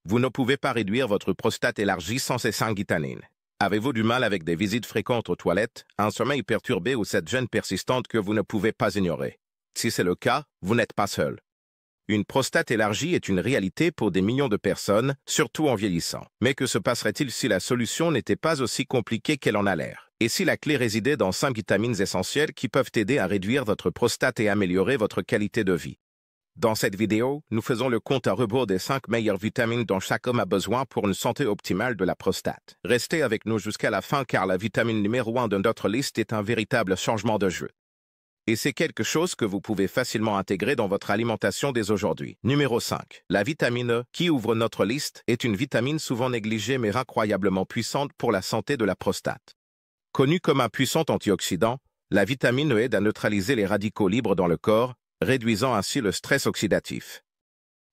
Vous ne pouvez pas réduire votre prostate élargie sans ces 5 vitamines. Avez-vous du mal avec des visites fréquentes aux toilettes, un sommeil perturbé ou cette gêne persistante que vous ne pouvez pas ignorer? Si c'est le cas, vous n'êtes pas seul. Une prostate élargie est une réalité pour des millions de personnes, surtout en vieillissant. Mais que se passerait-il si la solution n'était pas aussi compliquée qu'elle en a l'air? Et si la clé résidait dans 5 vitamines essentielles qui peuvent aider à réduire votre prostate et améliorer votre qualité de vie? Dans cette vidéo, nous faisons le compte à rebours des 5 meilleures vitamines dont chaque homme a besoin pour une santé optimale de la prostate. Restez avec nous jusqu'à la fin car la vitamine numéro 1 de notre liste est un véritable changement de jeu. Et c'est quelque chose que vous pouvez facilement intégrer dans votre alimentation dès aujourd'hui. Numéro 5. La vitamine E, qui ouvre notre liste, est une vitamine souvent négligée mais incroyablement puissante pour la santé de la prostate. Connue comme un puissant antioxydant, la vitamine E aide à neutraliser les radicaux libres dans le corps, réduisant ainsi le stress oxydatif.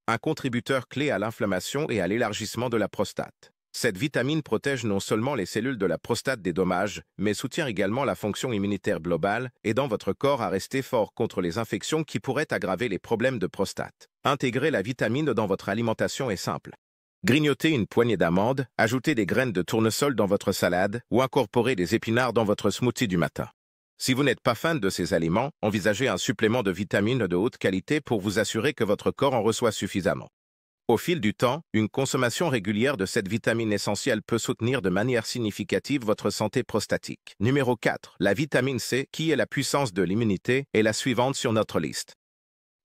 Un contributeur clé à l'inflammation et à l'élargissement de la prostate. Cette vitamine protège non seulement les cellules de la prostate des dommages, mais soutient également la fonction immunitaire globale, aidant votre corps à rester fort contre les infections qui pourraient aggraver les problèmes de prostate. Intégrer la vitamine dans votre alimentation est simple. Grignotez une poignée d'amandes, ajoutez des graines de tournesol dans votre salade ou incorporez des épinards dans votre smoothie du matin. Si vous n'êtes pas fan de ces aliments, envisagez un supplément de vitamines de haute qualité pour vous assurer que votre corps en reçoit suffisamment. Au fil du temps, une consommation régulière de cette vitamine essentielle peut soutenir de manière significative votre santé prostatique. Numéro 4. La vitamine C, qui est la puissance de l'immunité, est la suivante sur notre liste.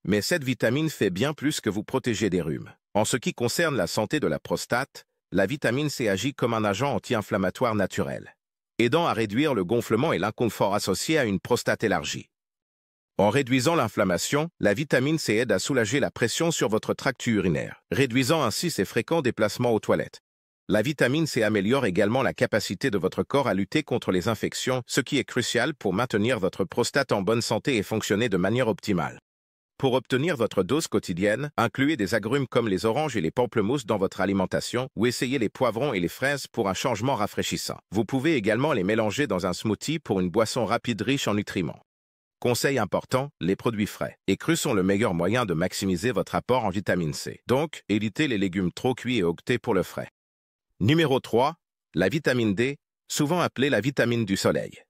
Mais cette vitamine fait bien plus que vous protéger des rhumes. En ce qui concerne la santé de la prostate, la vitamine C agit comme un agent anti-inflammatoire naturel, aidant à réduire le gonflement et l'inconfort associés à une prostate élargie. En réduisant l'inflammation, la vitamine C aide à soulager la pression sur votre tract urinaire, réduisant ainsi ses fréquents déplacements aux toilettes. La vitamine C améliore également la capacité de votre corps à lutter contre les infections, ce qui est crucial pour maintenir votre prostate en bonne santé et fonctionner de manière optimale. Pour obtenir votre dose quotidienne, incluez des agrumes comme les oranges et les pamplemousses dans votre alimentation ou essayez les poivrons et les fraises pour un changement rafraîchissant. Vous pouvez également les mélanger dans un smoothie pour une boisson rapide riche en nutriments. Conseil important, les produits frais et crus sont le meilleur moyen de maximiser votre apport en vitamine C. Donc, évitez les légumes trop cuits et optez pour le frais. Numéro 3. La vitamine D, souvent appelée la vitamine du soleil.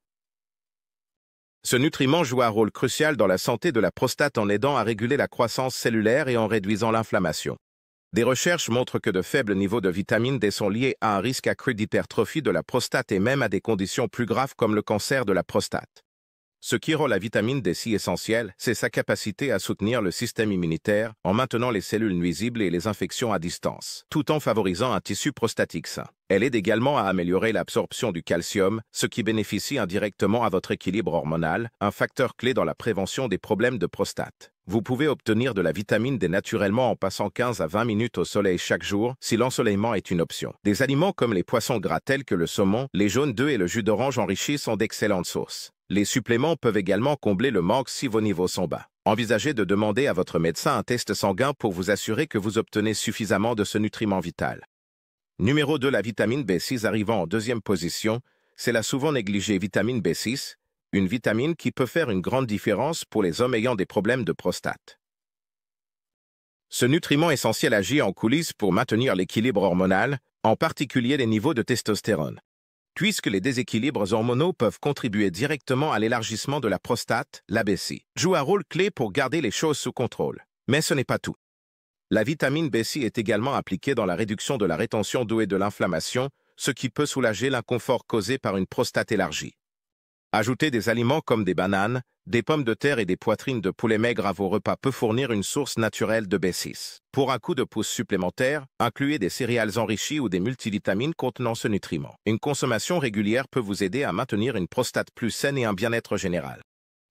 Ce nutriment joue un rôle crucial dans la santé de la prostate en aidant à réguler la croissance cellulaire et en réduisant l'inflammation. Des recherches montrent que de faibles niveaux de vitamine D sont liés à un risque accru d'hypertrophie de la prostate et même à des conditions plus graves comme le cancer de la prostate. Ce qui rend la vitamine D si essentielle, c'est sa capacité à soutenir le système immunitaire en maintenant les cellules nuisibles et les infections à distance, tout en favorisant un tissu prostatique sain. Elle aide également à améliorer l'absorption du calcium, ce qui bénéficie indirectement à votre équilibre hormonal, un facteur clé dans la prévention des problèmes de prostate. Vous pouvez obtenir de la vitamine D naturellement en passant 15 à 20 minutes au soleil chaque jour, si l'ensoleillement est une option. Des aliments comme les poissons gras tels que le saumon, les jaunes d'œufs et le jus d'orange enrichi sont d'excellentes sources. Les suppléments peuvent également combler le manque si vos niveaux sont bas. Envisagez de demander à votre médecin un test sanguin pour vous assurer que vous obtenez suffisamment de ce nutriment vital. Numéro 2. La vitamine B6 arrivant en deuxième position, c'est la souvent négligée vitamine B6, une vitamine qui peut faire une grande différence pour les hommes ayant des problèmes de prostate. Ce nutriment essentiel agit en coulisses pour maintenir l'équilibre hormonal, en particulier les niveaux de testostérone. Puisque les déséquilibres hormonaux peuvent contribuer directement à l'élargissement de la prostate, la B6 joue un rôle clé pour garder les choses sous contrôle. Mais ce n'est pas tout. La vitamine B6 est également appliquée dans la réduction de la rétention d'eau et de l'inflammation, ce qui peut soulager l'inconfort causé par une prostate élargie. Ajouter des aliments comme des bananes, des pommes de terre et des poitrines de poulet maigre à vos repas peut fournir une source naturelle de B6. Pour un coup de pouce supplémentaire, incluez des céréales enrichies ou des multivitamines contenant ce nutriment. Une consommation régulière peut vous aider à maintenir une prostate plus saine et un bien-être général.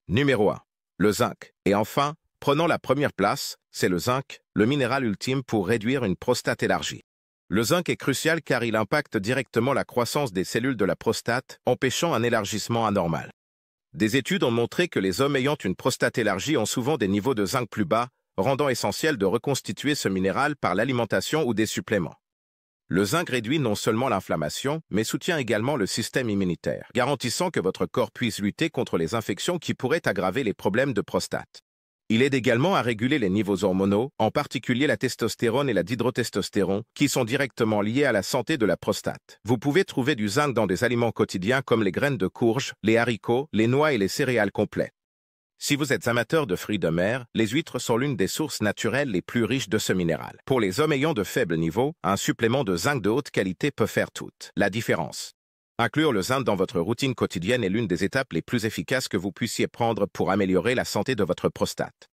Numéro 1. Le zinc. Et enfin, prenant la première place, c'est le zinc, le minéral ultime pour réduire une prostate élargie. Le zinc est crucial car il impacte directement la croissance des cellules de la prostate, empêchant un élargissement anormal. Des études ont montré que les hommes ayant une prostate élargie ont souvent des niveaux de zinc plus bas, rendant essentiel de reconstituer ce minéral par l'alimentation ou des suppléments. Le zinc réduit non seulement l'inflammation, mais soutient également le système immunitaire, garantissant que votre corps puisse lutter contre les infections qui pourraient aggraver les problèmes de prostate. Il aide également à réguler les niveaux hormonaux, en particulier la testostérone et la dihydrotestostérone, qui sont directement liés à la santé de la prostate. Vous pouvez trouver du zinc dans des aliments quotidiens comme les graines de courge, les haricots, les noix et les céréales complètes. Si vous êtes amateur de fruits de mer, les huîtres sont l'une des sources naturelles les plus riches de ce minéral. Pour les hommes ayant de faibles niveaux, un supplément de zinc de haute qualité peut faire toute la différence. Inclure le zinc dans votre routine quotidienne est l'une des étapes les plus efficaces que vous puissiez prendre pour améliorer la santé de votre prostate.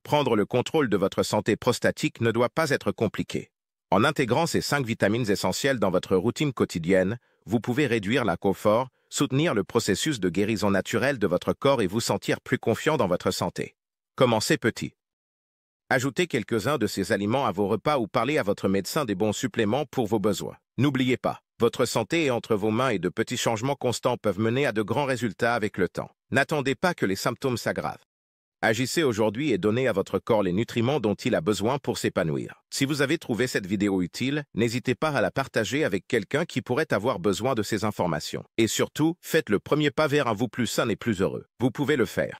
Prendre le contrôle de votre santé prostatique ne doit pas être compliqué. En intégrant ces 5 vitamines essentielles dans votre routine quotidienne, vous pouvez réduire l'inconfort, soutenir le processus de guérison naturelle de votre corps et vous sentir plus confiant dans votre santé. Commencez petit. Ajoutez quelques-uns de ces aliments à vos repas ou parlez à votre médecin des bons suppléments pour vos besoins. N'oubliez pas, votre santé est entre vos mains et de petits changements constants peuvent mener à de grands résultats avec le temps. N'attendez pas que les symptômes s'aggravent. Agissez aujourd'hui et donnez à votre corps les nutriments dont il a besoin pour s'épanouir. Si vous avez trouvé cette vidéo utile, n'hésitez pas à la partager avec quelqu'un qui pourrait avoir besoin de ces informations. Et surtout, faites le premier pas vers un vous plus sain et plus heureux. Vous pouvez le faire.